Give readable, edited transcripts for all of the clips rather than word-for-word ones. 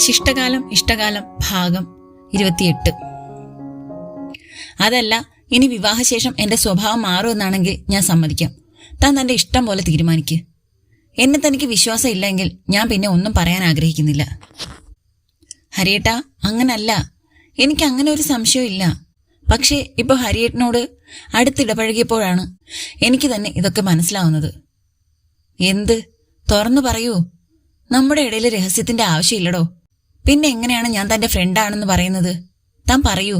ശിഷ്ടകാലം ഇഷ്ടകാലം ഭാഗം 28. അതല്ല, ഇനി വിവാഹശേഷം എന്റെ സ്വഭാവം മാറുമെന്നാണെങ്കിൽ ഞാൻ സമ്മതിക്കാം. താൻ തന്റെ ഇഷ്ടം പോലെ തീരുമാനിക്ക്. എന്നെ തനിക്ക് വിശ്വാസം ഇല്ലെങ്കിൽ ഞാൻ പിന്നെ ഒന്നും പറയാൻ ആഗ്രഹിക്കുന്നില്ല. ഹരിയേട്ടാ, അങ്ങനല്ല. എനിക്ക് അങ്ങനെ ഒരു സംശയവും ഇല്ല. പക്ഷേ ഇപ്പൊ ഹരിയേട്ടനോട് അടുത്തിടപഴകിയപ്പോഴാണ് എനിക്ക് തന്നെ ഇതൊക്കെ മനസ്സിലാവുന്നത്. എന്ത്? തുറന്നു പറയൂ. നമ്മുടെ ഇടയിൽ രഹസ്യത്തിന്റെ ആവശ്യമില്ലടോ. പിന്നെ എങ്ങനെയാണ് ഞാൻ തന്റെ ഫ്രണ്ടാണെന്ന് പറയുന്നത്? താൻ പറയൂ.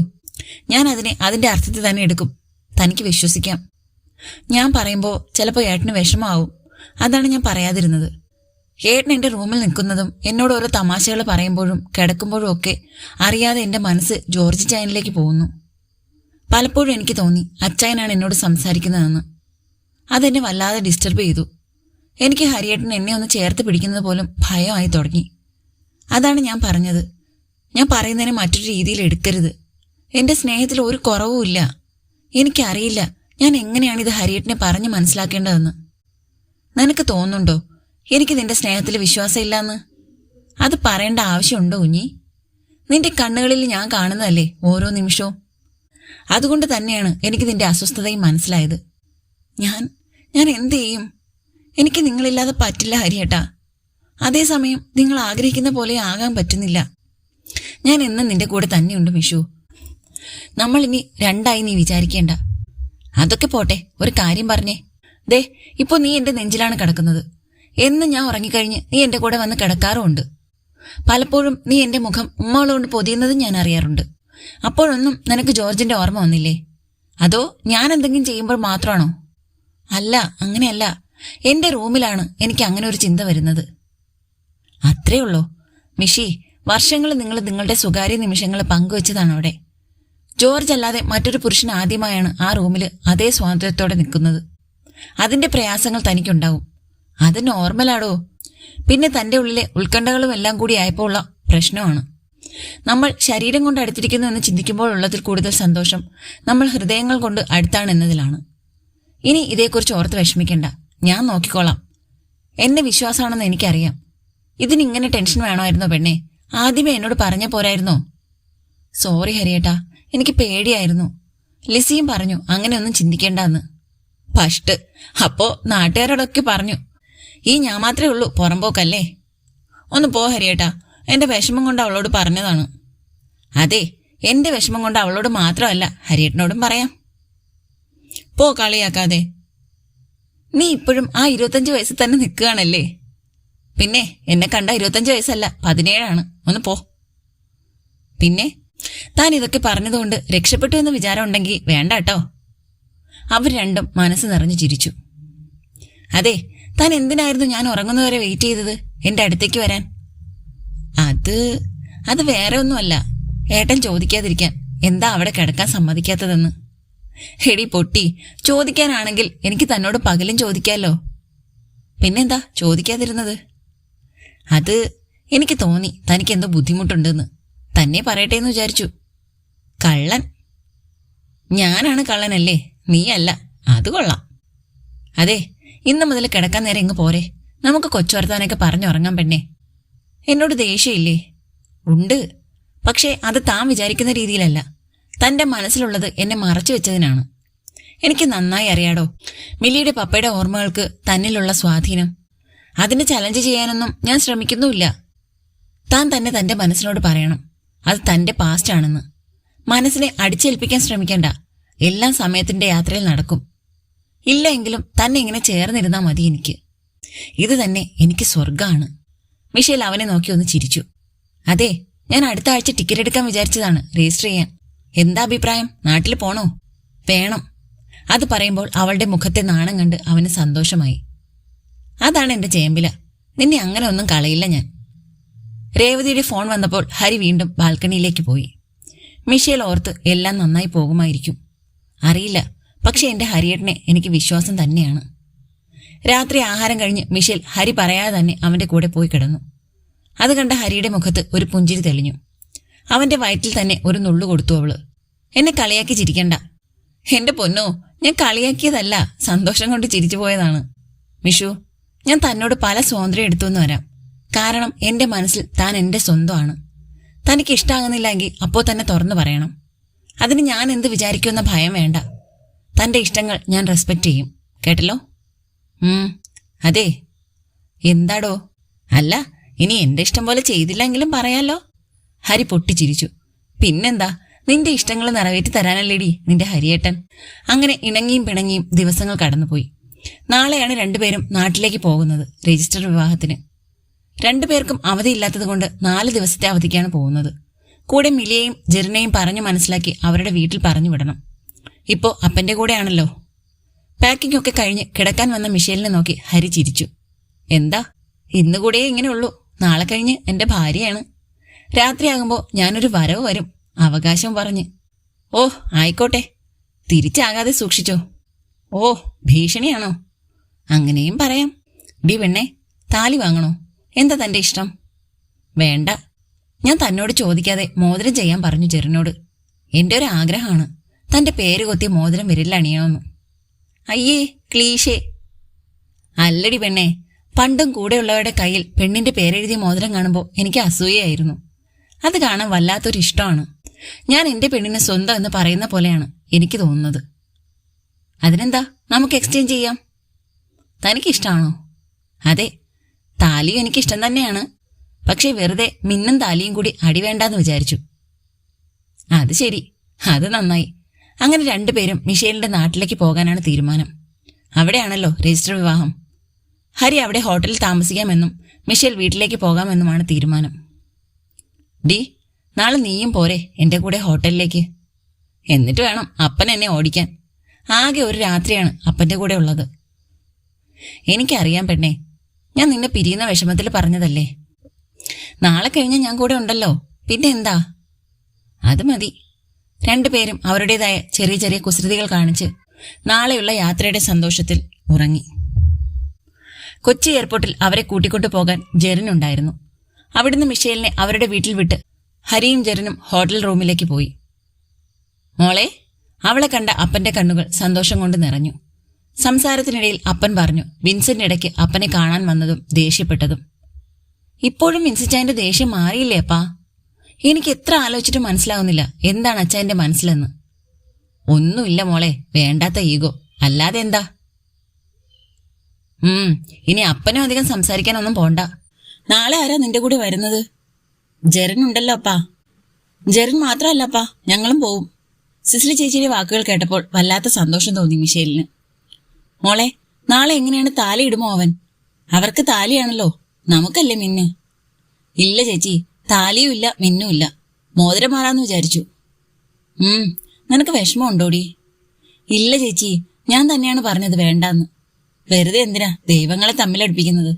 ഞാൻ അതിന്റെ അർത്ഥത്തിൽ തന്നെ എടുക്കും. തനിക്ക് വിശ്വസിക്കാം. ഞാൻ പറയുമ്പോൾ ചിലപ്പോൾ ഏട്ടന് വിഷമാവും. അതാണ് ഞാൻ പറയാതിരുന്നത്. ഏട്ടൻ എന്റെ റൂമിൽ നിൽക്കുന്നതും എന്നോട് ഓരോ തമാശകൾ പറയുമ്പോഴും കിടക്കുമ്പോഴും ഒക്കെ അറിയാതെ എന്റെ മനസ്സ് ജോർജ് ചായനിലേക്ക് പോകുന്നു. പലപ്പോഴും എനിക്ക് തോന്നി അച്ചായനാണ് എന്നോട് സംസാരിക്കുന്നതെന്ന്. അതെന്നെ വല്ലാതെ ഡിസ്റ്റർബ് ചെയ്തു. എനിക്ക് ഹരിയേട്ടൻ എന്നെ ഒന്ന് ചേർത്ത് പിടിക്കുന്നത് പോലും ഭയമായി തുടങ്ങി. അതാണ് ഞാൻ പറഞ്ഞത്. ഞാൻ പറയുന്നതിനെ മറ്റൊരു രീതിയിൽ എടുക്കരുത്. എന്റെ സ്നേഹത്തിൽ ഒരു കുറവുമില്ല. എനിക്കറിയില്ല ഞാൻ എങ്ങനെയാണ് ഇത് ഹരിയേട്ടനെ പറഞ്ഞ് മനസ്സിലാക്കേണ്ടതെന്ന്. നിനക്ക് തോന്നുന്നുണ്ടോ എനിക്ക് നിന്റെ സ്നേഹത്തിൽ വിശ്വാസമില്ലാന്ന്? അത് പറയേണ്ട ആവശ്യമുണ്ടോ കുഞ്ഞി? നിന്റെ കണ്ണുകളിൽ ഞാൻ കാണുന്നതല്ലേ ഓരോ നിമിഷവും. അതുകൊണ്ട് തന്നെയാണ് എനിക്ക് നിന്റെ അസ്വസ്ഥതയും മനസ്സിലായത്. ഞാൻ എന്ത് ചെയ്യും? എനിക്ക് നിങ്ങളില്ലാതെ പറ്റില്ല ഹരിയേട്ടാ. അതേസമയം നിങ്ങൾ ആഗ്രഹിക്കുന്ന പോലെ ആകാൻ പറ്റുന്നില്ല. ഞാൻ എന്നും നിന്റെ കൂടെ തന്നെയുണ്ട് മിഷു. നമ്മൾ ഇനി രണ്ടായി നീ വിചാരിക്കേണ്ട. അതൊക്കെ പോട്ടെ, ഒരു കാര്യം പറഞ്ഞേ. ദേ, ഇപ്പൊ നീ എന്റെ നെഞ്ചിലാണ് കിടക്കുന്നത്. എന്നും ഞാൻ ഉറങ്ങിക്കഴിഞ്ഞ് നീ എന്റെ കൂടെ വന്ന് കിടക്കാറുമുണ്ട്. പലപ്പോഴും നീ എന്റെ മുഖം ഉമ്മകളോണ്ട് പൊതിയുന്നതും ഞാൻ അറിയാറുണ്ട്. അപ്പോഴൊന്നും നിനക്ക് ജോർജിന്റെ ഓർമ്മ വന്നില്ലേ? അതോ ഞാൻ എന്തെങ്കിലും ചെയ്യുമ്പോൾ മാത്രമാണോ? അല്ല, അങ്ങനെയല്ല. എന്റെ റൂമിലാണ് എനിക്ക് അങ്ങനെ ഒരു ചിന്ത വരുന്നത്. അത്രേ ഉള്ളോ? മിഷി, വർഷങ്ങൾ നിങ്ങൾ നിങ്ങളുടെ സ്വകാര്യ നിമിഷങ്ങൾ പങ്കുവച്ചതാണ് അവിടെ. ജോർജ് അല്ലാതെ മറ്റൊരു പുരുഷൻ ആദ്യമായാണ് ആ റൂമിൽ അതേ സ്വാതന്ത്ര്യത്തോടെ നിൽക്കുന്നത്. അതിന്റെ പ്രയാസങ്ങൾ തനിക്കുണ്ടാവും. അത് നോർമലാടോ. പിന്നെ തന്റെ ഉള്ളിലെ ഉത്കണ്ഠകളും എല്ലാം കൂടി ആയപ്പോൾ ഉള്ള പ്രശ്നമാണ്. നമ്മൾ ശരീരം കൊണ്ട് അടുത്തിരിക്കുന്നു എന്ന് ചിന്തിക്കുമ്പോൾ ഉള്ളതിൽ കൂടുതൽ സന്തോഷം നമ്മൾ ഹൃദയങ്ങൾ കൊണ്ട് അടുത്താണ് എന്നതിലാണ്. ഇനി ഇതേക്കുറിച്ച് ഓർത്ത് വിഷമിക്കണ്ട. ഞാൻ നോക്കിക്കോളാം. എന്നെ വിശ്വാസമാണെന്ന് എനിക്കറിയാം. ഇതിനിങ്ങനെ ടെൻഷൻ വേണമായിരുന്നോ പെണ്ണെ? ആദ്യമേ എന്നോട് പറഞ്ഞ പോരായിരുന്നോ? സോറി ഹരിയേട്ടാ, എനിക്ക് പേടിയായിരുന്നു. ലിസിയും പറഞ്ഞു അങ്ങനെയൊന്നും ചിന്തിക്കേണ്ടെന്ന്. ഫസ്റ്റ് അപ്പോ നാട്ടുകാരോടൊക്കെ പറഞ്ഞു. ഈ ഞാൻ മാത്രമേ ഉള്ളൂ പുറമ്പോക്കല്ലേ? ഒന്ന് പോ ഹരിയേട്ടാ, എന്റെ വിഷമം കൊണ്ട് അവളോട് പറഞ്ഞതാണ്. അതെ, എന്റെ വിഷമം കൊണ്ട് അവളോട് മാത്രമല്ല ഹരിയേട്ടനോടും പറയാം. പോ, കളിയാക്കാതെ. നീ ഇപ്പോഴും ആ 25 വയസ്സിൽ തന്നെ നിൽക്കുകയാണല്ലേ? പിന്നെ എന്നെ കണ്ട 25 വയസ്സല്ല, 17ആണ്. ഒന്ന് പോ. പിന്നെ താൻ ഇതൊക്കെ പറഞ്ഞതുകൊണ്ട് രക്ഷപ്പെട്ടു എന്ന് വിചാരം ഉണ്ടെങ്കിൽ വേണ്ട കേട്ടോ. അവർ രണ്ടും മനസ്സ് നിറഞ്ഞു ചിരിച്ചു. അതെ, താൻ എന്തിനായിരുന്നു ഞാൻ ഉറങ്ങുന്നവരെ വെയിറ്റ് ചെയ്തത് എന്റെ അടുത്തേക്ക് വരാൻ? അത് വേറെ ഒന്നുമല്ല. ഏട്ടൻ ചോദിക്കാതിരിക്കാൻ എന്താ അവിടെ കിടക്കാൻ സമ്മതിക്കാത്തതെന്ന്. ഹെടി പൊട്ടി, ചോദിക്കാനാണെങ്കിൽ എനിക്ക് തന്നോട് പകലും ചോദിക്കാമല്ലോ. പിന്നെന്താ ചോദിക്കാതിരുന്നത്? അത് എനിക്ക് തോന്നി തനിക്ക് എന്തോ ബുദ്ധിമുട്ടുണ്ടെന്ന്. തന്നെ പറയട്ടെ എന്ന് വിചാരിച്ചു. കള്ളൻ. ഞാനാണ് കള്ളനല്ലേ, നീയല്ല. അത് കൊള്ളാം. അതെ, ഇന്ന് മുതൽ കിടക്കാൻ നേരം ഇങ്ങ് പോരെ. നമുക്ക് കൊച്ചുവർത്താനൊക്കെ പറഞ്ഞുറങ്ങാൻ പെണ്ണേ. എന്നോട് ദേഷ്യമില്ലേ? ഉണ്ട്. പക്ഷേ അത് താൻ വിചാരിക്കുന്ന രീതിയിലല്ല. തന്റെ മനസ്സിലുള്ളത് എന്നെ മറച്ചു വെച്ചതിനാണ്. എനിക്ക് നന്നായി അറിയാടോ മില്ലിയുടെ പപ്പയുടെ ഓർമ്മകൾക്ക് തന്നിലുള്ള സ്വാധീനം. അതിനെ ചലഞ്ച് ചെയ്യാനൊന്നും ഞാൻ ശ്രമിക്കുന്നുമില്ല. താൻ തന്നെ തന്റെ മനസ്സിനോട് പറയണം അത് തന്റെ പാസ്റ്റ് ആണെന്ന്. മനസ്സിനെ അടിച്ചേൽപ്പിക്കാൻ ശ്രമിക്കണ്ട. എല്ലാം സമയത്തിന്റെ യാത്രയിൽ നടക്കും. ഇല്ല എങ്കിലും തന്നെ ഇങ്ങനെ ചേർന്നിരുന്നാ മതി എനിക്ക്. ഇത് തന്നെ എനിക്ക് സ്വർഗമാണ്. മിഷേൽ അവനെ നോക്കി ഒന്ന് ചിരിച്ചു. അതെ, ഞാൻ അടുത്ത ആഴ്ച ടിക്കറ്റ് എടുക്കാൻ വിചാരിച്ചതാണ്, രജിസ്റ്റർ ചെയ്യാൻ. എന്താ അഭിപ്രായം? നാട്ടിൽ പോണോ? വേണം. അത് പറയുമ്പോൾ അവളുടെ മുഖത്തെ നാണം കണ്ട് അവന് സന്തോഷമായി. അതാണ് എന്റെ ചേമ്പില. നിന്നെ അങ്ങനെ ഒന്നും കളയില്ല ഞാൻ. രേവതിയുടെ ഫോൺ വന്നപ്പോൾ ഹരി വീണ്ടും ബാൽക്കണിയിലേക്ക് പോയി. മിഷേൽ ഓർത്ത് എല്ലാം നന്നായി പോകുമായിരിക്കും. അറിയില്ല, പക്ഷെ എന്റെ ഹരിയേട്ടനെ എനിക്ക് വിശ്വാസം തന്നെയാണ്. രാത്രി ആഹാരം കഴിഞ്ഞ് മിഷേൽ ഹരി പറയാതെ തന്നെ അവന്റെ കൂടെ പോയി കിടന്നു. അത് കണ്ട ഹരിയുടെ മുഖത്ത് ഒരു പുഞ്ചിരി തെളിഞ്ഞു. അവന്റെ വയറ്റിൽ തന്നെ ഒരു നുള്ളു കൊടുത്തു അവള്. എന്നെ കളിയാക്കി ചിരിക്കണ്ട. എന്റെ പൊന്നോ, ഞാൻ കളിയാക്കിയതല്ല, സന്തോഷം കൊണ്ട് ചിരിച്ചു പോയതാണ്. മിഷു, ഞാൻ തന്നോട് പല സ്വാതന്ത്ര്യം എടുത്തുവെന്ന് വരാം. കാരണം എന്റെ മനസ്സിൽ താൻ എന്റെ സ്വന്തമാണ്. തനിക്ക് ഇഷ്ടമാകുന്നില്ലെങ്കിൽ അപ്പോൾ തന്നെ തുറന്നു പറയണം. അതിന് ഞാൻ എന്ത് വിചാരിക്കുമെന്ന ഭയം വേണ്ട. തന്റെ ഇഷ്ടങ്ങൾ ഞാൻ റെസ്പെക്റ്റ് ചെയ്യും. കേട്ടല്ലോ? അതെ. എന്താടോ? അല്ല, ഇനി എന്റെ ഇഷ്ടം പോലെ ചെയ്തില്ലെങ്കിലും പറയാലോ. ഹരി പൊട്ടിച്ചിരിച്ചു. പിന്നെന്താ, നിന്റെ ഇഷ്ടങ്ങൾ നിറവേറ്റി തരാനല്ലേടി നിന്റെ ഹരിയേട്ടൻ. അങ്ങനെ ഇണങ്ങിയും പിണങ്ങിയും ദിവസങ്ങൾ കടന്നുപോയി. നാളെയാണ് രണ്ടുപേരും നാട്ടിലേക്ക് പോകുന്നത്, രജിസ്റ്റർ വിവാഹത്തിന്. രണ്ടുപേർക്കും അവധിയില്ലാത്തതുകൊണ്ട് 4 ദിവസത്തെ അവധിക്കാണ് പോകുന്നത്. കൂടെ മിലിയെയും ജെറിനെയും പറഞ്ഞു മനസ്സിലാക്കി അവരുടെ വീട്ടിൽ പറഞ്ഞു വിടണം. ഇപ്പോ അപ്പന്റെ കൂടെയാണല്ലോ. പാക്കിംഗ് ഒക്കെ കഴിഞ്ഞ് കിടക്കാൻ വന്ന മിഷേലിനെ നോക്കി ഹരി ചിരിച്ചു. എന്താ, ഇന്നുകൂടെ ഇങ്ങനെയുള്ളൂ. നാളെ കഴിഞ്ഞ് എന്റെ ഭാര്യയാണ്. രാത്രിയാകുമ്പോ ഞാനൊരു വരവ് വരും, അവകാശം പറഞ്ഞ്. ഓ ആയിക്കോട്ടെ, തിരിച്ചാകാതെ സൂക്ഷിച്ചോ. ഓ ഭീഷണിയാണോ? അങ്ങനെയും പറയാം. ഡി പെണ്ണെ, താലി വാങ്ങണോ? എന്താ തന്റെ ഇഷ്ടം? വേണ്ട, ഞാൻ തന്നോട് ചോദിക്കാതെ മോതിരം ചെയ്യാൻ പറഞ്ഞു ജെറിനോട്. എന്റെ ഒരു ആഗ്രഹമാണ് തന്റെ പേര് കൊത്തി മോതിരം വിരലിൽ അണിയണമെന്ന്. അയ്യേ, ക്ലീശേ. അല്ലടി പെണ്ണെ, പണ്ടും കൂടെയുള്ളവരുടെ കയ്യിൽ പെണ്ണിന്റെ പേരെഴുതിയ മോതിരം കാണുമ്പോൾ എനിക്ക് അസൂയയായിരുന്നു. അത് കാണാൻ വല്ലാത്തൊരു ഇഷ്ടമാണ്. ഞാൻ എന്റെ പെണ്ണിനെ സ്വന്തം എന്ന് പറയുന്ന പോലെയാണ് എനിക്ക് തോന്നുന്നത്. അതിനെന്താ, നമുക്ക് എക്സ്ചേഞ്ച് ചെയ്യാം. തനിക്കിഷ്ടമാണോ? അതെ, താലിയും എനിക്കിഷ്ടം തന്നെയാണ്. പക്ഷെ വെറുതെ മിന്നും താലിയും കൂടി അടി വേണ്ടാന്ന് വിചാരിച്ചു. അത് ശരി, അത് നന്നായി. അങ്ങനെ രണ്ടുപേരും മിഷേലിന്റെ നാട്ടിലേക്ക് പോകാനാണ് തീരുമാനം. അവിടെയാണല്ലോ രജിസ്റ്റർ വിവാഹം. ഹരി അവിടെ ഹോട്ടലിൽ താമസിക്കാമെന്നും മിഷേൽ വീട്ടിലേക്ക് പോകാമെന്നുമാണ് തീരുമാനം. ഡി, നാളെ നീയും പോരെ എന്റെ കൂടെ ഹോട്ടലിലേക്ക്? എന്നിട്ട് വേണം അപ്പൻ എന്നെ ഓടിക്കാൻ. ആകെ ഒരു രാത്രിയാണ് അപ്പന്റെ കൂടെ ഉള്ളത്. എനിക്കറിയാം പെണ്ണെ, ഞാൻ നിന്നെ പിരിയുന്ന വിഷമത്തിൽ പറഞ്ഞതല്ലേ. നാളെ കഴിഞ്ഞ് ഞാൻ കൂടെ ഉണ്ടല്ലോ, പിന്നെ എന്താ? അത് മതി. രണ്ടുപേരും അവരുടേതായ ചെറിയ ചെറിയ കുസൃതികൾ കാണിച്ച് നാളെയുള്ള യാത്രയുടെ സന്തോഷത്തിൽ ഉറങ്ങി. കൊച്ചി എയർപോർട്ടിൽ അവരെ കൂട്ടിക്കൊണ്ടു പോകാൻ ജെറിനുണ്ടായിരുന്നു. അവിടുന്ന് മിഷേലിനെ അവരുടെ വീട്ടിൽ വിട്ട് ഹരിയും ജെറിനും ഹോട്ടൽ റൂമിലേക്ക് പോയി. മോളെ, അവളെ കണ്ട അപ്പന്റെ കണ്ണുകൾ സന്തോഷം കൊണ്ട് നിറഞ്ഞു. സംസാരത്തിനിടയിൽ അപ്പൻ പറഞ്ഞു വിൻസെന്റ് ഇടയ്ക്ക് അപ്പനെ കാണാൻ വന്നതും ദേഷ്യപ്പെട്ടതും. ഇപ്പോഴും വിൻസെന്റ് ദേഷ്യം മാറിയില്ലേ അപ്പാ? എനിക്ക് എത്ര ആലോചിച്ചിട്ടും മനസ്സിലാവുന്നില്ല എന്താണ് അച്ഛന്റെ മനസ്സിലെന്ന്. ഒന്നുമില്ല മോളെ, വേണ്ടാത്ത ഈഗോ, അല്ലാതെ എന്താ. ഇനി അപ്പനും അധികം സംസാരിക്കാനൊന്നും പോണ്ട. നാളെ ആരാ നിന്റെ കൂടെ വരുന്നത്? ജെറിൻ ഉണ്ടല്ലോ അപ്പാ. ജെറിൻ മാത്രമല്ല അപ്പാ, ഞങ്ങളും പോവും. സിസിലി ചേച്ചിയുടെ വാക്കുകൾ കേട്ടപ്പോൾ വല്ലാത്ത സന്തോഷം തോന്നി മിഷേലിന്. മോളെ, നാളെ എങ്ങനെയാണ് താലി ഇടുമോ അവൻ? അവർക്ക് താലിയാണല്ലോ, നമുക്കല്ലേ മിന്ന്. ഇല്ല ചേച്ചി, താലിയും ഇല്ല മിന്നും ഇല്ല. മോതിരം മാറാന്ന് വിചാരിച്ചു. നിനക്ക് വിഷമമുണ്ടോടി? ഇല്ല ചേച്ചി, ഞാൻ തന്നെയാണ് പറഞ്ഞത് വേണ്ടാന്ന്. വെറുതെ എന്തിനാ ദൈവങ്ങളെ തമ്മിലടുപ്പിക്കുന്നത്?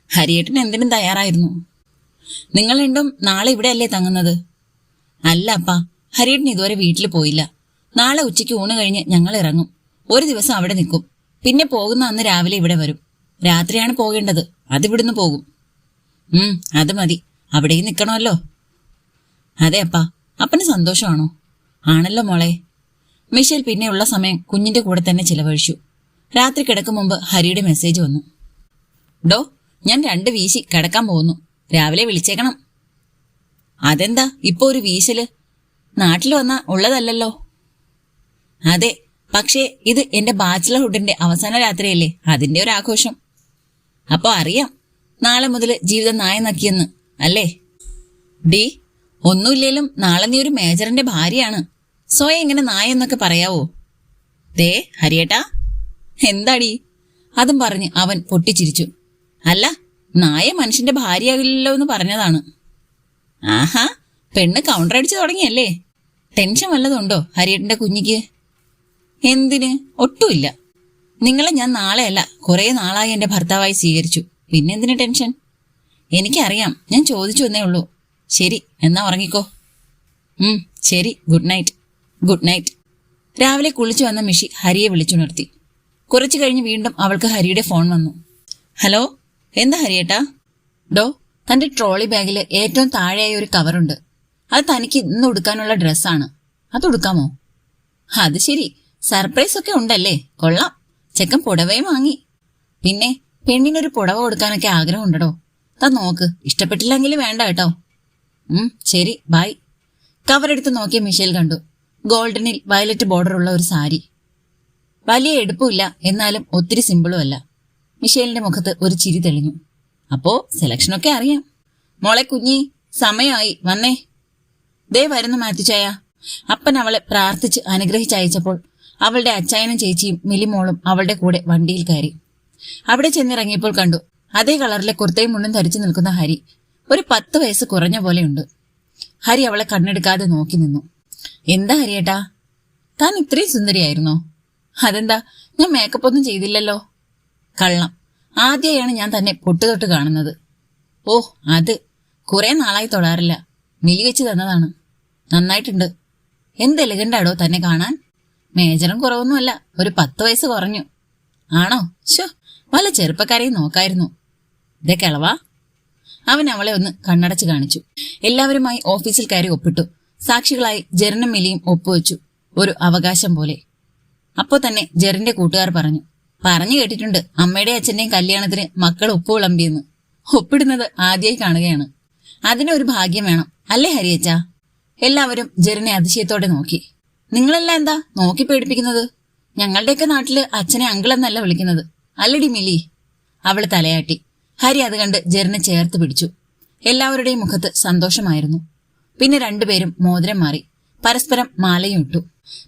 ഹരിയേട്ടൻ എന്തിനും തയ്യാറായിരുന്നു. നിങ്ങൾ രണ്ടും നാളെ ഇവിടെ അല്ലേ തങ്ങുന്നത്? അല്ല അപ്പാ, ഹരിയേട്ടൻ ഇതുവരെ വീട്ടിൽ പോയില്ല. നാളെ ഉച്ചയ്ക്ക് ഊണ് കഴിഞ്ഞ് ഞങ്ങൾ ഇറങ്ങും. ഒരു ദിവസം അവിടെ നിൽക്കും. പിന്നെ പോകുന്ന അന്ന് രാവിലെ ഇവിടെ വരും. രാത്രിയാണ് പോകേണ്ടത്, അതിവിടുന്ന് പോകും. അത് മതി, അവിടെയും നിൽക്കണമല്ലോ. അതെ അപ്പാ, അപ്പന് സന്തോഷമാണോ? ആണല്ലോ മോളെ. മിഷേൽ പിന്നെയുള്ള സമയം കുഞ്ഞിന്റെ കൂടെ തന്നെ ചിലവഴിച്ചു. രാത്രി കിടക്കും മുമ്പ് ഹരിയുടെ മെസ്സേജ് വന്നു. ഡോ, ഞാൻ 2 വീശി കിടക്കാൻ പോകുന്നു, രാവിലെ വിളിച്ചേക്കണം. അതെന്താ ഇപ്പൊ ഒരു വീശല്? നാട്ടിൽ വന്നാ ഉള്ളതല്ലല്ലോ. അതെ, പക്ഷേ ഇത് എന്റെ ബാച്ചിലർഹുഡിന്റെ അവസാന രാത്രിയല്ലേ, അതിന്റെ ഒരു ആഘോഷം. അപ്പൊ അറിയാം നാളെ മുതൽ ജീവിതം നായ നക്കിയെന്ന് അല്ലേ? ഡി, ഒന്നുമില്ലേലും നാളെ നീ ഒരു മേജറിന്റെ ഭാര്യയാണ്. സ്വയം ഇങ്ങനെ നായ എന്നൊക്കെ പറയാവോ? ദേ ഹരിയേട്ടാ. എന്താടി? അതും പറഞ്ഞ് അവൻ പൊട്ടിച്ചിരിച്ചു. അല്ല, നായ മനുഷ്യന്റെ ഭാര്യയാകില്ലല്ലോ എന്ന് പറഞ്ഞതാണ്. ആഹാ, പെണ്ണ് കൗണ്ടർ അടിച്ചു തുടങ്ങിയല്ലേ? ടെൻഷൻ വല്ലതുണ്ടോ ഹരിയേട്ടന്റെ കുഞ്ഞിക്ക്? എന്തിന്? ഒട്ടുമില്ല. നിങ്ങളെ ഞാൻ നാളെയല്ല കുറെ നാളായി എന്റെ ഭർത്താവായി സ്വീകരിച്ചു. പിന്നെന്തിന് ടെൻഷൻ? എനിക്കറിയാം, ഞാൻ ചോദിച്ചു എന്നേ ഉള്ളൂ. ശരി, എന്നാ ഉറങ്ങിക്കോ. ശരി, ഗുഡ് നൈറ്റ്. Good night. രാവിലെ കുളിച്ചു വന്ന മിഷി ഹരിയെ വിളിച്ചുണർത്തി. കുറച്ചു കഴിഞ്ഞ് വീണ്ടും അവൾക്ക് ഹരിയുടെ ഫോൺ വന്നു. ഹലോ, എന്താ ഹരിയേട്ടാ? ഡോ, തന്റെ ട്രോളി ബാഗിൽ ഏറ്റവും താഴെയായി ഒരു കവറുണ്ട്. അത് തനിക്ക് ഇന്ന് ഉടുക്കാനുള്ള ഡ്രസ്സാണ്. അത് ഉടുക്കാമോ? അത് ശരി, സർപ്രൈസ് ഒക്കെ ഉണ്ടല്ലേ, കൊള്ളാം. ചെക്കൻ പുടവയും വാങ്ങി. പിന്നെ പെണ്ണിനൊരു പുടവ കൊടുക്കാനൊക്കെ ആഗ്രഹമുണ്ടോ? താൻ നോക്ക്, ഇഷ്ടപ്പെട്ടില്ലെങ്കിൽ വേണ്ട കേട്ടോ. ശരി, ബൈ. കവറെടുത്ത് നോക്കിയ മിഷേൽ കണ്ടു. ഗോൾഡനിൽ വയലറ്റ് ബോർഡറുള്ള ഒരു സാരി. വലിയ എടുപ്പുമില്ല, എന്നാലും ഒത്തിരി സിമ്പിളും അല്ല. മിഷേലിന്റെ മുഖത്ത് ഒരു ചിരി തെളിഞ്ഞു. അപ്പോ സെലക്ഷനൊക്കെ അറിയാം. മോളെ കുഞ്ഞി, സമയമായി, വന്നേ. ദേ വരുന്നു മാത്യുച്ചായ. അപ്പൻ അവളെ പ്രാർത്ഥിച്ച് അനുഗ്രഹിച്ചയച്ചപ്പോൾ അവളുടെ അച്ചായനും ചേച്ചിയും മിലിമോളും അവളുടെ കൂടെ വണ്ടിയിൽ കയറി. അവിടെ ചെന്നിറങ്ങിയപ്പോൾ കണ്ടു അതേ കളറിലെ കുർത്തയും മുണ്ടും ധരിച്ചു നിൽക്കുന്ന ഹരി. ഒരു 10 വയസ്സ് കുറഞ്ഞ പോലെയുണ്ട്. ഹരി അവളെ കണ്ണെടുക്കാതെ നോക്കി നിന്നു. എന്താ ഹരിയേട്ടാ, താൻ ഇത്രയും സുന്ദരിയായിരുന്നോ? അതെന്താ, ഞാൻ മേക്കപ്പ് ഒന്നും ചെയ്തില്ലല്ലോ. കള്ളം, ആദ്യമായാണ് ഞാൻ തന്നെ പൊട്ടുതൊട്ട് കാണുന്നത്. ഓ, അത് കുറെ നാളായി തൊടാറില്ല. മിലി വെച്ച് തന്നതാണ്. നന്നായിട്ടുണ്ട്. എന്ത് എലഗണ്ടാടോ തന്നെ കാണാൻ. മേജറും കുറവൊന്നുമല്ല, ഒരു 10 വയസ്സ് കുറഞ്ഞു. ആണോ? ശോ, വല്ല ചെറുപ്പക്കാരെയും നോക്കായിരുന്നു. ഇതേ കിളവാ. അവൻ അവളെ ഒന്ന് കണ്ണടച്ച് കാണിച്ചു. എല്ലാവരുമായി ഓഫീസിൽ കയറി ഒപ്പിട്ടു. സാക്ഷികളായി ജെറിനും മിലിയും ഒപ്പുവെച്ചു, ഒരു അവകാശം പോലെ. അപ്പോ തന്നെ ജെറിന്റെ കൂട്ടുകാർ പറഞ്ഞു കേട്ടിട്ടുണ്ട്, അമ്മയുടെ അച്ഛന്റെയും കല്യാണത്തിന് മക്കൾ ഒപ്പ് വിളമ്പിയെന്ന്. ഒപ്പിടുന്നത് ആദ്യമായി കാണുകയാണ്. അതിനൊരു ഭാഗ്യം വേണം അല്ലേ ഹരിയച്ച? എല്ലാവരും ജെറിനെ അതിശയത്തോടെ നോക്കി. നിങ്ങളെല്ലാം എന്താ നോക്കി പേടിപ്പിക്കുന്നത്? ഞങ്ങളുടെയൊക്കെ നാട്ടില് അച്ഛനെ അങ്കിൾ എന്നല്ല വിളിക്കുന്നത്, അല്ലടി മിലി. അവള് തലയാട്ടി. ഹരി അത് കണ്ട് ജെറിനെ ചേർത്ത് പിടിച്ചു. എല്ലാവരുടെയും മുഖത്ത് സന്തോഷമായിരുന്നു. പിന്നെ രണ്ടുപേരും മോതിരം മാറി, പരസ്പരം മാലയും ഇട്ടു.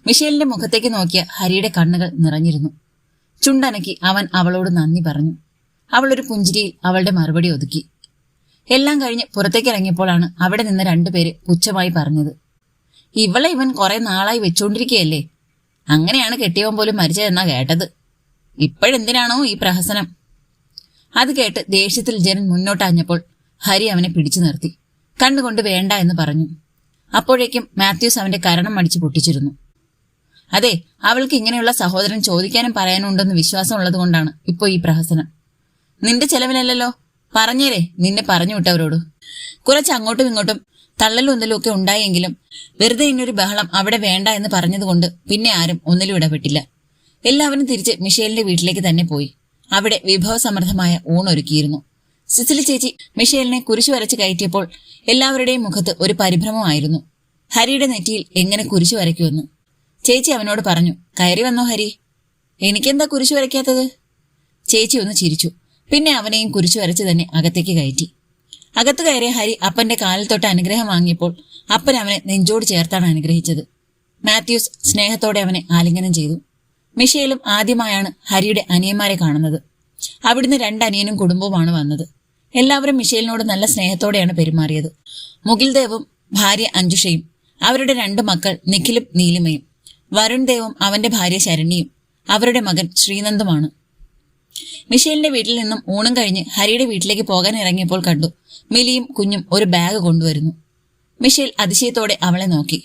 മിഷേലിന്റെ മുഖത്തേക്ക് നോക്കിയ ഹരിയുടെ കണ്ണുകൾ നിറഞ്ഞിരുന്നു. ചുണ്ടനക്കി അവൻ അവളോട് നന്ദി പറഞ്ഞു. അവളൊരു പുഞ്ചിരിയിൽ അവളുടെ മറുപടി ഒതുക്കി. എല്ലാം കഴിഞ്ഞ് പുറത്തേക്ക് ഇറങ്ങിയപ്പോഴാണ് അവിടെ നിന്ന് രണ്ടുപേര് പുച്ഛമായി പറഞ്ഞത്, ഇവളെ ഇവൻ കുറെ നാളായി വെച്ചുകൊണ്ടിരിക്കുകയല്ലേ. അങ്ങനെയാണ് കെട്ടിയവൻ പോലും മരിച്ചതെന്നാ കേട്ടത്. ഇപ്പോഴെന്തിനാണോ ഈ പ്രഹസനം? അത് കേട്ട് ദേഷ്യത്തിൽ ജെറിൻ മുന്നോട്ടാഞ്ഞപ്പോൾ ഹരി അവനെ പിടിച്ചു നിർത്തി. കണ്ണുകൊണ്ട് വേണ്ട എന്ന് പറഞ്ഞു. അപ്പോഴേക്കും മാത്യൂസ് അവന്റെ കരണം അടിച്ചു പൊട്ടിച്ചിരുന്നു. അതെ, അവൾക്ക് ഇങ്ങനെയുള്ള സഹോദരൻ ചോദിക്കാനും പറയാനും ഉണ്ടെന്ന് വിശ്വാസമുള്ളത് കൊണ്ടാണ് ഇപ്പോ ഈ പ്രഹസനം. നിന്റെ ചെലവിലല്ലല്ലോ. പറഞ്ഞേരെ നിന്നെ പറഞ്ഞു വിട്ടവരോട്. കുറച്ച് അങ്ങോട്ടും ഇങ്ങോട്ടും തള്ളലും ഉന്തലും ഒക്കെ ഉണ്ടായെങ്കിലും വെറുതെ ഇന്നൊരു ബഹളം അവിടെ വേണ്ട എന്ന് പറഞ്ഞതുകൊണ്ട് പിന്നെ ആരും ഒന്നിലും ഇടപെട്ടില്ല. എല്ലാവരും തിരിച്ച് മിഷേലിന്റെ വീട്ടിലേക്ക് തന്നെ പോയി. അവിടെ വിഭവസമൃദ്ധമായ ഊണൊരുക്കിയിരുന്നു. സിസിലി ചേച്ചി മിഷേലിനെ കുരിശു വരച്ച് കയറ്റിയപ്പോൾ എല്ലാവരുടെയും മുഖത്ത് ഒരു പരിഭ്രമമായിരുന്നു. ഹരിയുടെ നെറ്റിയിൽ എങ്ങനെ കുരിശു വരയ്ക്കുമെന്ന്. ചേച്ചി അവനോട് പറഞ്ഞു, കയറി വന്നോ ഹരി. എനിക്കെന്താ കുരിശു വരയ്ക്കാത്തത്? ചേച്ചി ഒന്ന് ചിരിച്ചു. പിന്നെ അവനെയും കുരിശു വരച്ച് തന്നെ അകത്തേക്ക് കയറ്റി. അകത്ത് കയറിയ ഹരി അപ്പന്റെ കാലിൽ തൊട്ട് അനുഗ്രഹം വാങ്ങിയപ്പോൾ അപ്പൻ അവനെ നെഞ്ചോട് ചേർത്താണ് അനുഗ്രഹിച്ചത്. മാത്യൂസ് സ്നേഹത്തോടെ അവനെ ആലിംഗനം ചെയ്തു. മിഷേലും ആദ്യമായാണ് ഹരിയുടെ അനിയന്മാരെ കാണുന്നത്. അവിടുന്ന് 2 അനിയനും കുടുംബവുമാണ് വന്നത്. എല്ലാവരും മിഷേലിനോട് നല്ല സ്നേഹത്തോടെയാണ് പെരുമാറിയത്. മുകിൽദേവും ഭാര്യ അഞ്ജുഷയും, അവരുടെ 2 മക്കൾ നിഖിലും നീലിമയും, വരുൺ ദേവും അവന്റെ ഭാര്യ ശരണ്യയും, അവരുടെ മകൻ ശ്രീനന്ദുമാണ്. മിഷേലിന്റെ വീട്ടിൽ നിന്നും ഊണും കഴിഞ്ഞ് ഹരിയുടെ വീട്ടിലേക്ക് പോകാൻ ഇറങ്ങിയപ്പോൾ കണ്ടു മിലിയും കുഞ്ഞും ഒരു ബാഗ് കൊണ്ടുവരുന്നു. മിഷേൽ അതിശയത്തോടെ അവളെ നോക്കി.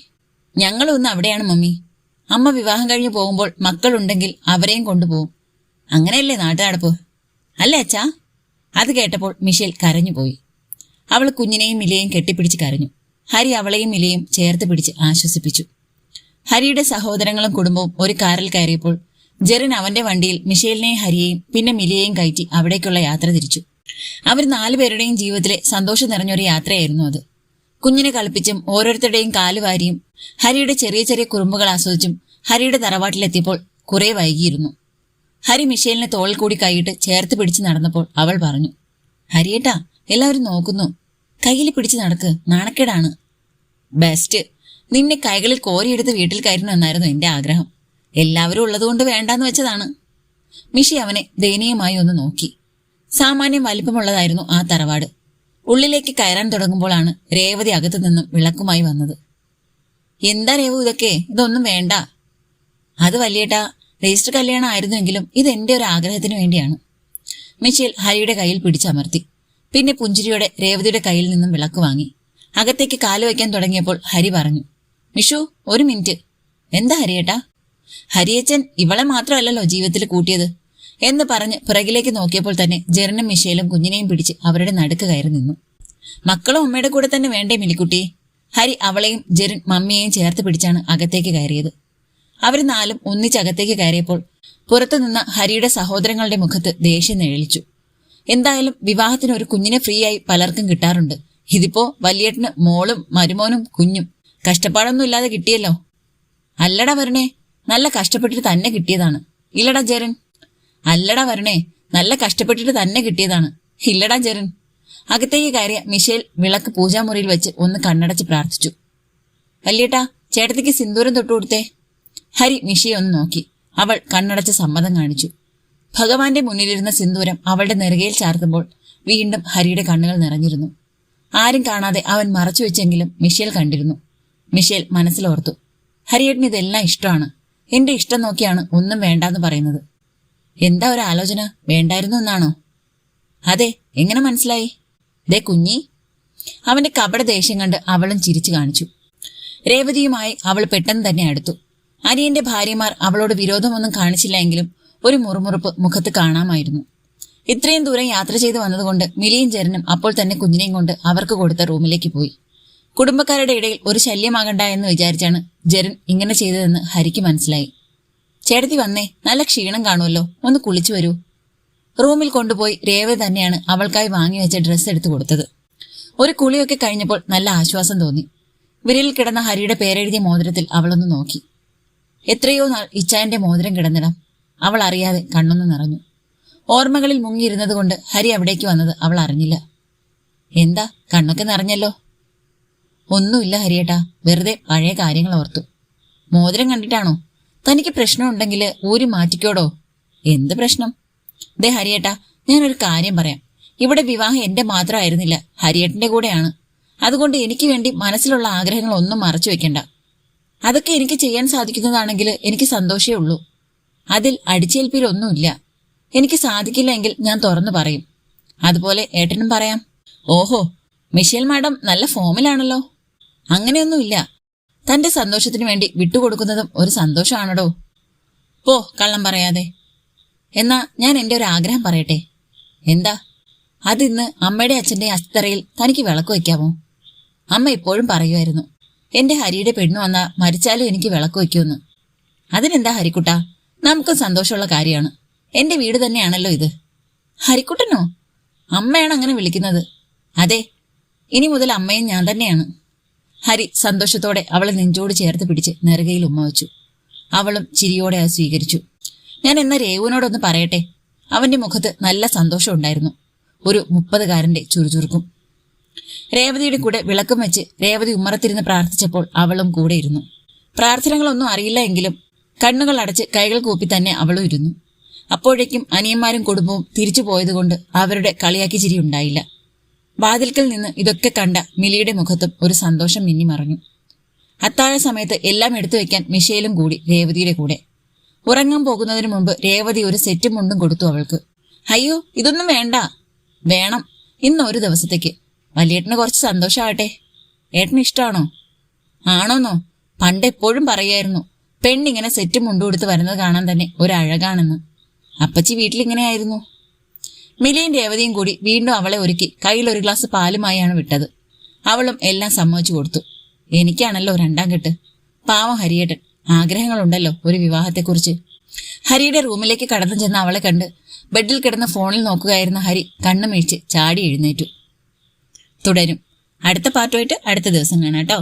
ഞങ്ങളൊന്ന് അവിടെയാണ് മമ്മി. അമ്മ വിവാഹം കഴിഞ്ഞ് പോകുമ്പോൾ മക്കളുണ്ടെങ്കിൽ അവരെയും കൊണ്ടുപോകും. അങ്ങനെയല്ലേ നാട്ടുനടപ്പ്, അല്ലേ അച്ഛാ? അത് കേട്ടപ്പോൾ മിഷേൽ കരഞ്ഞുപോയി. അവൾ കുഞ്ഞിനെയും മിലയെയും കെട്ടിപ്പിടിച്ച് കരഞ്ഞു. ഹരി അവളെയും മിലയും ചേർത്ത് പിടിച്ച് ആശ്വസിപ്പിച്ചു. ഹരിയുടെ സഹോദരങ്ങളും കുടുംബവും ഒരു കാറിൽ കയറിയപ്പോൾ ജെറിൻ അവന്റെ വണ്ടിയിൽ മിഷേലിനെയും ഹരിയെയും പിന്നെ മിലയെയും കയറ്റി അവിടേക്കുള്ള യാത്ര തിരിച്ചു. അവർ 4 പേരുടെയും ജീവിതത്തിലെ സന്തോഷം നിറഞ്ഞൊരു യാത്രയായിരുന്നു അത്. കുഞ്ഞിനെ കളിപ്പിച്ചും ഓരോരുത്തരുടെയും കാലുവാരിയും ഹരിയുടെ ചെറിയ ചെറിയ കുറുമ്പുകൾ ആസ്വദിച്ചും ഹരിയുടെ തറവാട്ടിലെത്തിയപ്പോൾ കുറെ വൈകിയിരുന്നു. ഹരി മിഷേലിനെ തോളിൽ കൂടി കൈയിട്ട് ചേർത്ത് പിടിച്ച് നടന്നപ്പോൾ അവൾ പറഞ്ഞു, ഹരിയേട്ടാ, എല്ലാവരും നോക്കുന്നു. കയ്യിൽ പിടിച്ച് നടക്ക്, നാണക്കേടാണ്. ബെസ്റ്റ്. നിന്നെ കൈകളിൽ കോരിയെടുത്ത് വീട്ടിൽ കയറണം എന്നായിരുന്നു എന്റെ ആഗ്രഹം. എല്ലാവരും ഉള്ളതുകൊണ്ട് വേണ്ടാന്ന് വെച്ചതാണ്. മിഷി അവനെ ദയനീയമായി ഒന്ന് നോക്കി. സാമാന്യം വലിപ്പമുള്ളതായിരുന്നു ആ തറവാട്. ഉള്ളിലേക്ക് കയറാൻ തുടങ്ങുമ്പോഴാണ് രേവതി അകത്തു നിന്നും വിളക്കുമായി വന്നത്. എന്താ രേവു ഇതൊക്കെ? ഇതൊന്നും വേണ്ട. അത് വലിയേട്ടാ, രജിസ്റ്റർ കല്യാണം ആയിരുന്നുവെങ്കിലും ഇതെന്റെ ഒരു ആഗ്രഹത്തിന് വേണ്ടിയാണ്. മിഷേൽ ഹരിയുടെ കയ്യിൽ പിടിച്ചമർത്തി. പിന്നെ പുഞ്ചിരിയോടെ രേവതിയുടെ കയ്യിൽ നിന്നും വിളക്ക് വാങ്ങി. അകത്തേക്ക് കാലുവയ്ക്കാൻ തുടങ്ങിയപ്പോൾ ഹരി പറഞ്ഞു, മിഷു, 1 മിനിറ്റ്. എന്താ ഹരിയേട്ടാ? ഹരിയച്ചൻ ഇവളെ മാത്രമല്ലല്ലോ ജീവിതത്തിൽ കൂട്ടിയത് എന്ന് പറഞ്ഞ് പുറകിലേക്ക് നോക്കിയപ്പോൾ തന്നെ ജെറിനും മിഷേലും കുഞ്ഞിനെയും പിടിച്ച് അവരുടെ നടുക്ക് കയറി നിന്നു. മക്കളും അമ്മയുടെ കൂടെ തന്നെ വേണ്ടേ മിലിക്കുട്ടി? ഹരി അവളെയും ജെറിൻ മമ്മിയെയും ചേർത്ത് പിടിച്ചാണ് അകത്തേക്ക് കയറിയത്. അവർ 4 ഒന്നിച്ചകത്തേക്ക് കയറിയപ്പോൾ പുറത്തുനിന്ന ഹരിയുടെ സഹോദരങ്ങളുടെ മുഖത്ത് ദേഷ്യം നിഴലിച്ചു. എന്തായാലും വിവാഹത്തിന് ഒരു കുഞ്ഞിനെ ഫ്രീ ആയി പലർക്കും കിട്ടാറുണ്ട്. ഇതിപ്പോ വലിയേട്ടന് മോളും മരുമോനും കുഞ്ഞും കഷ്ടപ്പാടൊന്നും ഇല്ലാതെ കിട്ടിയല്ലോ. അല്ലടാ വരണേ, നല്ല കഷ്ടപ്പെട്ടിട്ട് തന്നെ കിട്ടിയതാണ്. ഇല്ലടാ ജെറിൻ. അല്ലടാ വരണേ, നല്ല കഷ്ടപ്പെട്ടിട്ട് തന്നെ കിട്ടിയതാണ്. ഇല്ലടാ ജെറിൻ. അകത്തേക്ക് കയറിയ മിഷേൽ വിളക്ക് പൂജാമുറിയിൽ വെച്ച് ഒന്ന് കണ്ണടച്ച് പ്രാർത്ഥിച്ചു. വല്യേട്ടാ, ചേട്ടത്തിക്ക് സിന്ദൂരം തൊട്ടു കൊടുത്തേ. ഹരി മിഷയെ ഒന്ന് നോക്കി. അവൾ കണ്ണടച്ച് സമ്മതം കാണിച്ചു. ഭഗവാന്റെ മുന്നിലിരുന്ന സിന്ദൂരം അവളുടെ നെറുകയിൽ ചാർത്തുമ്പോൾ വീണ്ടും ഹരിയുടെ കണ്ണുകൾ നിറഞ്ഞിരുന്നു. ആരും കാണാതെ അവൻ മറച്ചു വെച്ചെങ്കിലും മിഷേൽ കണ്ടിരുന്നു. മിഷേൽ മനസ്സിലോർത്തു, ഹരിയേട്ടന് ഇതെല്ലാം ഇഷ്ടമാണ്. എന്റെ ഇഷ്ടം നോക്കിയാണ് ഒന്നും വേണ്ടാന്ന് പറയുന്നത്. എന്താ ഒരു ആലോചന? വേണ്ടായിരുന്നു എന്നാണോ? അതെ, എങ്ങനെ മനസ്സിലായി? ദേ കുഞ്ഞി. അവന്റെ കപട ദേഷ്യം കണ്ട് അവളും ചിരിച്ചു കാണിച്ചു. രേവതിയുമായി അവൾ പെട്ടെന്ന് തന്നെ അടുത്തു. അനിയന്റെ ഭാര്യമാർ അവളോട് വിരോധമൊന്നും കാണിച്ചില്ല എങ്കിലും ഒരു മുറുമുറുപ്പ് മുഖത്ത് കാണാമായിരുന്നു. ഇത്രയും ദൂരം യാത്ര ചെയ്തു വന്നതുകൊണ്ട് മിലിയും ജെറിനും അപ്പോൾ തന്നെ കുഞ്ഞിനെയും കൊണ്ട് അവർക്ക് കൊടുത്ത റൂമിലേക്ക് പോയി. കുടുംബക്കാരുടെ ഇടയിൽ ഒരു ശല്യമാകണ്ട എന്ന് വിചാരിച്ചാണ് ജെറിൻ ഇങ്ങനെ ചെയ്തതെന്ന് ഹരിക്ക് മനസ്സിലായി. ചേട്ടത്തി വന്നേ, നല്ല ക്ഷീണം കാണുമല്ലോ, ഒന്ന് കുളിച്ചു വരൂ. റൂമിൽ കൊണ്ടുപോയി രേവതി തന്നെയാണ് അവൾക്കായി വാങ്ങിവെച്ച ഡ്രസ്സ് എടുത്തു കൊടുത്തത്. ഒരു കുളിയൊക്കെ കഴിഞ്ഞപ്പോൾ നല്ല ആശ്വാസം തോന്നി. വിരലിൽ കിടന്ന ഹരിയുടെ പേരെഴുതിയ മോതിരത്തിൽ അവളൊന്ന് നോക്കി. എത്രയോ നാൾ ഇച്ചായന്റെ മോതിരം കിടന്നിടം. അവൾ അറിയാതെ കണ്ണൊന്ന് നിറഞ്ഞു. ഓർമ്മകളിൽ മുങ്ങിയിരുന്നത് കൊണ്ട് ഹരി അവിടേക്ക് വന്നത് അവൾ അറിഞ്ഞില്ല. എന്താ കണ്ണൊക്കെ നിറഞ്ഞല്ലോ? ഒന്നുമില്ല ഹരിയേട്ടാ, വെറുതെ പഴയ കാര്യങ്ങൾ ഓർത്തു. മോതിരം കണ്ടിട്ടാണോ? തനിക്ക് പ്രശ്നമുണ്ടെങ്കിൽ ഊരി മാറ്റിക്കോടോ. എന്ത് പ്രശ്നം? ദേ ഹരിയേട്ടാ, ഞാനൊരു കാര്യം പറയാം. ഇവിടെ വിവാഹം എന്റെ മാത്രമായിരുന്നില്ല, ഹരിയേട്ടന്റെ കൂടെയാണ്. അതുകൊണ്ട് എനിക്ക് വേണ്ടി മനസ്സിലുള്ള ആഗ്രഹങ്ങൾ ഒന്നും മറച്ചു വെക്കണ്ട. അതൊക്കെ എനിക്ക് ചെയ്യാൻ സാധിക്കുന്നതാണെങ്കിൽ എനിക്ക് സന്തോഷമേ ഉള്ളൂ. അതിൽ അടിച്ചേൽപ്പിലൊന്നുമില്ല. എനിക്ക് സാധിക്കില്ല എങ്കിൽ ഞാൻ തുറന്നു പറയും. അതുപോലെ ഏട്ടനും പറയാം. ഓഹോ, മിഷേൽ മാഡം നല്ല ഫോമിലാണല്ലോ. അങ്ങനെയൊന്നുമില്ല. തന്റെ സന്തോഷത്തിനു വേണ്ടി വിട്ടുകൊടുക്കുന്നതും ഒരു സന്തോഷമാണടോ. പോ, കള്ളം പറയാതെ. എന്നാ ഞാൻ എന്റെ ഒരു ആഗ്രഹം പറയട്ടെ. എന്താ? അതിന്ന് അമ്മയുടെ അച്ഛന്റെ അസ്ഥിതറയിൽ തനിക്ക് വിളക്ക് വയ്ക്കാമോ? അമ്മ എപ്പോഴും പറയുമായിരുന്നു, എന്റെ ഹരിയുടെ പെണ്ണു വന്നാ മരിച്ചാലും എനിക്ക് വിളക്ക് വയ്ക്കുമെന്ന്. അതിനെന്താ ഹരിക്കുട്ടാ, നമുക്കും സന്തോഷമുള്ള കാര്യമാണ്. എന്റെ വീട് തന്നെയാണല്ലോ ഇത്. ഹരിക്കുട്ടനോ? അമ്മയാണ് അങ്ങനെ വിളിക്കുന്നത്. അതെ, ഇനി മുതൽ അമ്മയും ഞാൻ തന്നെയാണ്. ഹരി സന്തോഷത്തോടെ അവളെ നെഞ്ചോട് ചേർത്ത് പിടിച്ച് നെറുകയിൽ ഉമ്മ വെച്ചു. അവളും ചിരിയോടെ അത് സ്വീകരിച്ചു. ഞാൻ എന്ന രേവുവിനോടൊന്ന് പറയട്ടെ. അവന്റെ മുഖത്ത് നല്ല സന്തോഷം ഉണ്ടായിരുന്നു. ഒരു 30-കാരന്റെ ചുറുചുറുക്കും. രേവതിയുടെ കൂടെ വിളക്കും വെച്ച് രേവതി ഉമ്മറത്തിരുന്ന് പ്രാർത്ഥിച്ചപ്പോൾ അവളും കൂടെ ഇരുന്നു. പ്രാർത്ഥനകളൊന്നും അറിയില്ല എങ്കിലും കണ്ണുകൾ അടച്ച് കൈകൾ കൂപ്പി തന്നെ അവളും ഇരുന്നു. അപ്പോഴേക്കും അനിയന്മാരും കുടുംബവും തിരിച്ചു പോയതുകൊണ്ട് അവരുടെ കളിയാക്കി ചിരി ഉണ്ടായില്ല. വാതിൽക്കൽ നിന്ന് ഇതൊക്കെ കണ്ട മിലിയുടെ മുഖത്തും ഒരു സന്തോഷം മിന്നിമറഞ്ഞു. അത്താഴ സമയത്ത് എല്ലാം എടുത്തു വെക്കാൻ മിഷേലും കൂടി രേവതിയുടെ കൂടെ. ഉറങ്ങാൻ പോകുന്നതിന് മുമ്പ് രേവതി ഒരു സെറ്റും മുണ്ടും കൊടുത്തു അവൾക്ക്. അയ്യോ, ഇതൊന്നും വേണ്ട. വേണം, ഇന്ന് ഒരു ദിവസത്തേക്ക്. വലിയേട്ടന് കുറച്ച് സന്തോഷമാവട്ടെ. ഏട്ടന് ഇഷ്ടമാണോ? ആണോന്നോ? പണ്ടെപ്പോഴും പറയായിരുന്നു, പെണ്ണിങ്ങനെ സെറ്റും മുണ്ടും കൊടുത്ത് വരുന്നത് കാണാൻ തന്നെ ഒരഴകാണെന്ന്. അപ്പച്ചി വീട്ടിലിങ്ങനെയായിരുന്നു. മിലിയും രേവതിയും കൂടി വീണ്ടും അവളെ ഒരുക്കി കയ്യിൽ ഒരു ഗ്ലാസ് പാലുമായാണ് വിട്ടത്. അവളും എല്ലാം സമ്മതിച്ചു കൊടുത്തു. എനിക്കാണല്ലോ 2ാം കെട്ട്. പാവം ഹരിയേട്ടൻ, ആഗ്രഹങ്ങളുണ്ടല്ലോ ഒരു വിവാഹത്തെക്കുറിച്ച്. ഹരിയുടെ റൂമിലേക്ക് കടന്നു ചെന്ന അവളെ കണ്ട് ബെഡിൽ കിടന്ന് ഫോണിൽ നോക്കുകയായിരുന്ന ഹരി കണ്ണു മിഴിച്ച് ചാടി എഴുന്നേറ്റു. തുടരും. അടുത്ത പാർട്ടുമായിട്ട് അടുത്ത ദിവസം കാണാം കേട്ടോ.